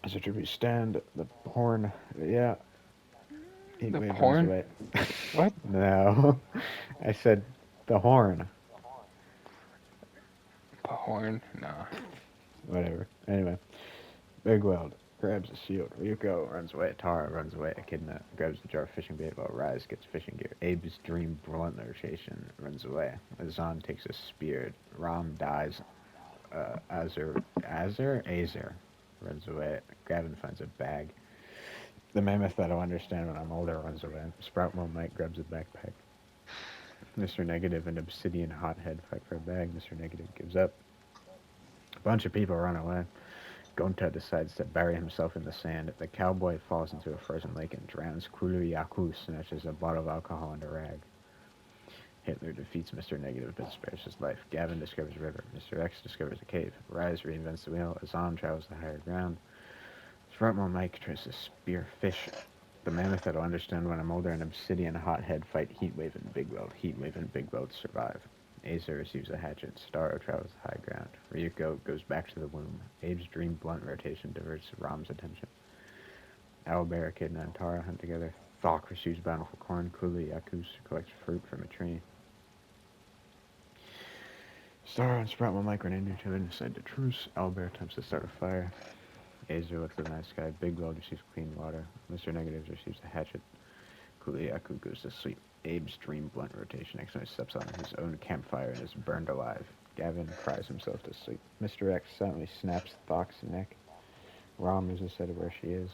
As a tribute stand, the horn, yeah, The Heatwave runs porn? away. What? No, I said the horn. Porn? Nah. Whatever. Anyway, Big Weld grabs a shield. Ryuko runs away. Tara runs away. Echidna grabs the jar of fishing bait while Rise gets fishing gear. Abe's dream blunt rotation runs away. Azan takes a spear. Ram dies. Azer runs away. Gavin finds a bag. The mammoth that I'll understand when I'm older runs away. Sproutmo Mike grabs a backpack. Mr. Negative and Obsidian Hothead fight for a bag. Mr. Negative gives up. A bunch of people run away. Gonta decides to bury himself in the sand. The cowboy falls into a frozen lake and drowns. Kulu snatches a bottle of alcohol and a rag. Hitler defeats Mr. Negative but spares his life. Gavin discovers a river. Mr. X discovers a cave. Rise reinvents the wheel. Azan travels to higher ground. Sproutmo Mike tries to spear fish. The mammoth that'll understand when I'm older and Obsidian Hothead fight Heatwave and Big Weld. Heatwave and Big Weld survive. Acer receives a hatchet. Starro travels to high ground. Ryuko goes back to the womb. Abe's dream blunt rotation diverts Ram's attention. Owlbear, Echidna, and Tara hunt together. Thok receives bountiful corn. Kulu Yakus collects fruit from a tree. Starro and Sprout will micro into each other and decide to truce. Owlbear attempts to start a fire. Azer looks at the night sky. Big Weld receives clean water. Mr. Negatives receives a hatchet. Kuliaku goes to sleep. Abe's dream blunt rotation accidentally steps on his own campfire and is burned alive. Gavin cries himself to sleep. Mr. X suddenly snaps Thok's neck. Rom loses sight of where she is.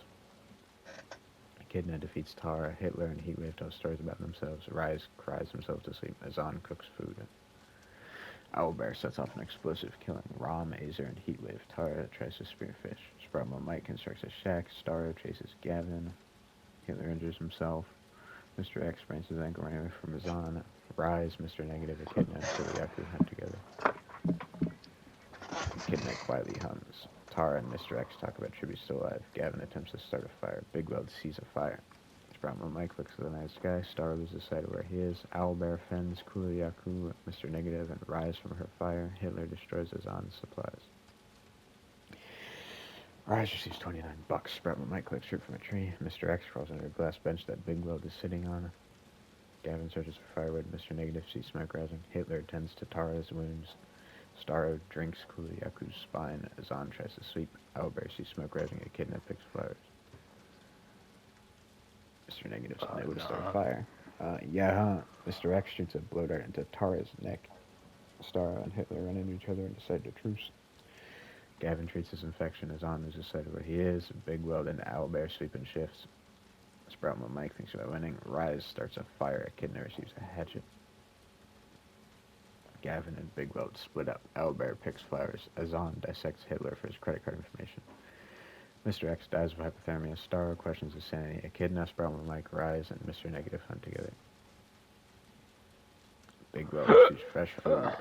Echidna defeats Tara. Hitler and Heatwave tell stories about themselves. Rise cries himself to sleep. Azan cooks food. Owlbear sets off an explosive, killing Rom, Azer, and Heatwave. Tara tries to spearfish. Sproutmo Mike constructs a shack. Starro chases Gavin. Hitler injures himself. Mr. X sprains his ankle running away from Azan. Rise, Mr. Negative, Echidna, and Kiliaku hunt together. Echidna quietly hums. Tara and Mr. X talk about tributes still alive. Gavin attempts to start a fire. Big Weld sees a fire. Sproutmo Mike looks at the night sky. Star loses sight of where he is. Owlbear fends Kiliaku, Mr. Negative, and Rise from her fire. Hitler destroys Azan's supplies. Rise receives 29 bucks. Sproutmo Mike collects fruit from a tree. Mr. X crawls under a glass bench that Big Weld is sitting on. Gavin searches for firewood. Mr. Negative sees smoke rising. Hitler tends to Tara's wounds. Starro drinks Kuliaku's spine. Azan tries to sleep. Owlbear sees smoke rising. Echidna picks flowers. Mr. Negative says no to start a Nah. fire. Yeah, huh? Mr. X shoots a blow dart into Tara's neck. Starro and Hitler run into each other and decide to truce. Gavin treats his infection. Azan loses sight of where he is. Big Weld and Owlbear sleep in shifts. Sproutmo Mike thinks about winning. Rise starts a fire. Echidna receives a hatchet. Gavin and Big Weld split up. Owlbear picks flowers. Azan dissects Hitler for his credit card information. Mr. X dies of hypothermia. Starro questions his sanity. Echidna, Sproutmo Mike, Rise, and Mr. Negative hunt together. Big Weld receives fresh food.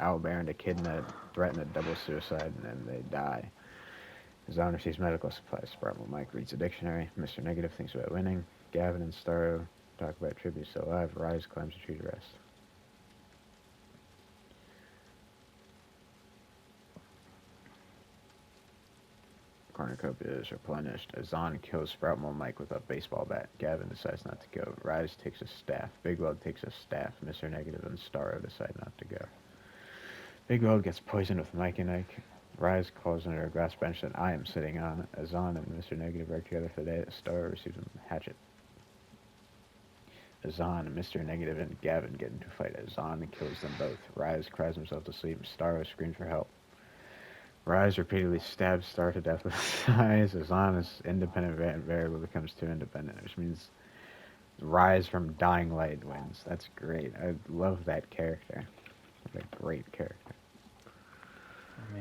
Owlbear and Echidna threaten a double suicide and then they die. Azan receives medical supplies. Sproutmo Mike reads a dictionary. Mr. Negative thinks about winning. Gavin and Starro talk about tributes still alive. Rise climbs a tree to rest. Cornucopia is replenished. Azan kills Sproutmo Mike with a baseball bat. Gavin decides not to go. Rise takes a staff. Big Weld takes a staff. Mr. Negative and Starro decide not to go. Big Weld gets poisoned with Mike and Ike. Rise crawls under a grass bench that I am sitting on. Azan and Mr. Negative work together for the day. Starro receives a hatchet. Azan, Mr. Negative, and Gavin get into a fight. Azan kills them both. Rise cries himself to sleep. Starro screams for help. Rise repeatedly stabs Star to death with his eyes. Azana's independent variable becomes too independent, which means Rise from Dying Light wins. That's great. I love that character. What a great character. I mean,